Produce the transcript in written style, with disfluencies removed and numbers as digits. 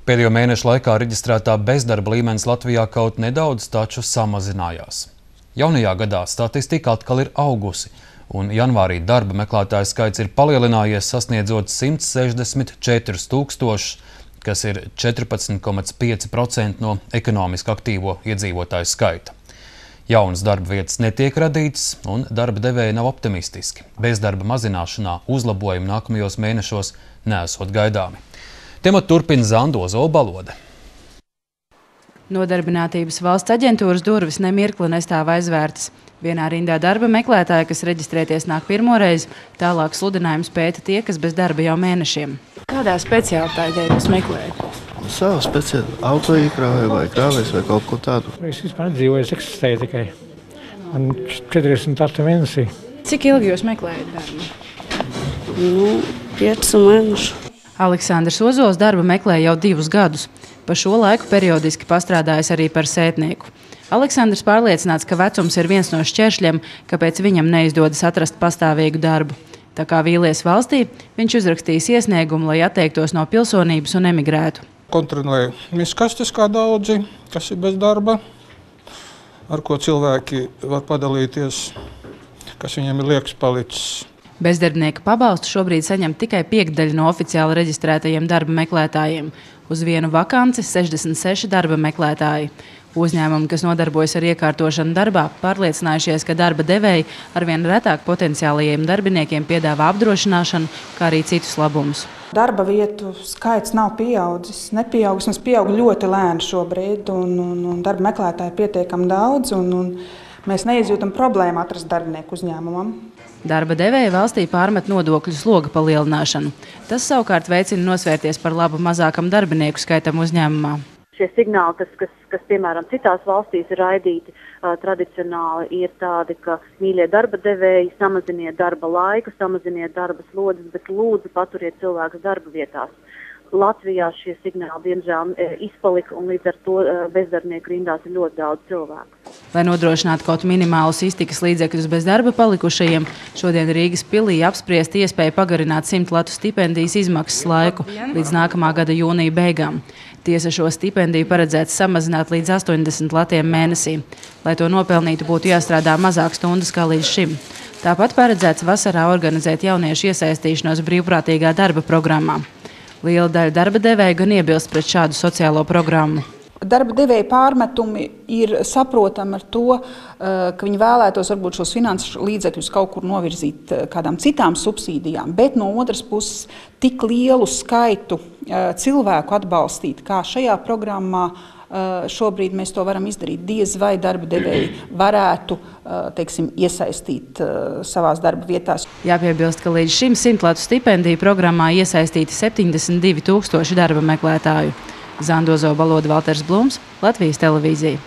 Pēdējo mēnešu laikā reģistrētā bezdarba līmenis Latvijā kaut nedaudz taču samazinājās. Jaunajā gadā statistika atkal ir augusi, un janvārī darba meklētāju skaits ir palielinājies, sasniedzot 164 000, kas ir 14,5% no ekonomiski aktīvo iedzīvotāju skaita. Jaunas darba vietas netiek radītas, un darba devēji nav optimistiski. Bezdarba mazināšanā uzlabojumi nākamajos mēnešos neesot gaidāmi. Tematu turpina Zandozo Balode. Nodarbinātības valsts aģentūras durvis nemirkli nestāv aizvērtas. Vienā rindā darba meklētāji, kas reģistrēties nāk pirmoreiz, tālāk sludinājums pēta tie, kas bez darba jau mēnešiem. Kādā speciālitātē jūs meklējat? Savu speciālitāti, autoīkrāvēju vai krāvējs vai kaut ko tādu. Es vispār nedzīvoju, es eksistēju tikai. Man 48 mēnesi. Cik ilgi jūs meklējat darbu? 5 mēnešu. Aleksandrs Ozols darbu meklē jau 2 gadus. Pa šo laiku periodiski pastrādājis arī par sētnieku. Aleksandrs pārliecināts, ka vecums ir viens no šķēršļiem, kāpēc viņam neizdodas atrast pastāvīgu darbu. Tā kā vīlies valstī, viņš uzrakstīs iesniegumu, lai atteiktos no pilsonības un emigrētu. Kontrolēju miskastes kā daudzi, kas ir bez darba, ar ko cilvēki var padalīties, kas viņiem ir liekas palicis. Bezdarbnieka pabalstu šobrīd saņem tikai 1/5 no oficiāli reģistrētajiem darba meklētājiem. Uz vienu vakanci 66 darba meklētāji. Uzņēmumi, kas nodarbojas ar iekārtošanu darbā, pārliecinājušies, ka darba devēji arvien retāk potenciālajiem darbiniekiem piedāvā apdrošināšanu, kā arī citus labumus. Darba vietu skaits nav pieaudzis, nepieaugs, mums pieaug ļoti lēni šobrīd, un darba meklētāji pietiekami daudz, un mēs neizjūtam problēmu atrast darbinieku uzņēmumam. Darba devēja valstī pārmet nodokļu sloga palielināšanu. Tas savukārt veicina nosvērties par labu mazākam darbinieku skaitam uzņēmumā. Šie signāli, kas piemēram citās valstīs ir raidīti tradicionāli, ir tādi, ka mīļie darba devēji, samaziniet darba laiku, samaziniet darba slodzes, bet lūdzu paturiet cilvēkus darba vietās. Latvijā šie signāli diemžēl izpalika, un līdz ar to bezdarbnieku rindās ir ļoti daudz cilvēku. Lai nodrošinātu kaut minimālus iztikas līdzekļus bez darba palikušajiem, šodien Rīgas pilī apspriest iespēju pagarināt 100 latu stipendijas izmaksas laiku līdz nākamā gada jūnija beigām. Tiesa šo stipendiju paredzēts samazināt līdz 80 latiem mēnesī. Lai to nopelnītu, būtu jāstrādā mazāk stundas kā līdz šim. Tāpat paredzēts vasarā organizēt jauniešu iesaistīšanos brīvprātīgā darba programmā. Liela daļa darba devēja gan iebilst pret šādu sociālo programmu. Darba devēja pārmetumi ir saprotami ar to, ka viņi vēlētos varbūt šos finanšu līdzekļus kaut kur novirzīt kādām citām subsīdijām, bet no otras puses tik lielu skaitu cilvēku atbalstīt, kā šajā programmā, šobrīd mēs to varam izdarīt. Diez vai darba devēji varētu, iesaistīt savās darba vietās. Jāpiebilst, ka līdz šim 100 latu stipendiju programmā iesaistīti 72 000 darba meklētāju. Zandozo Balode, Valters Blums, Latvijas televīzija.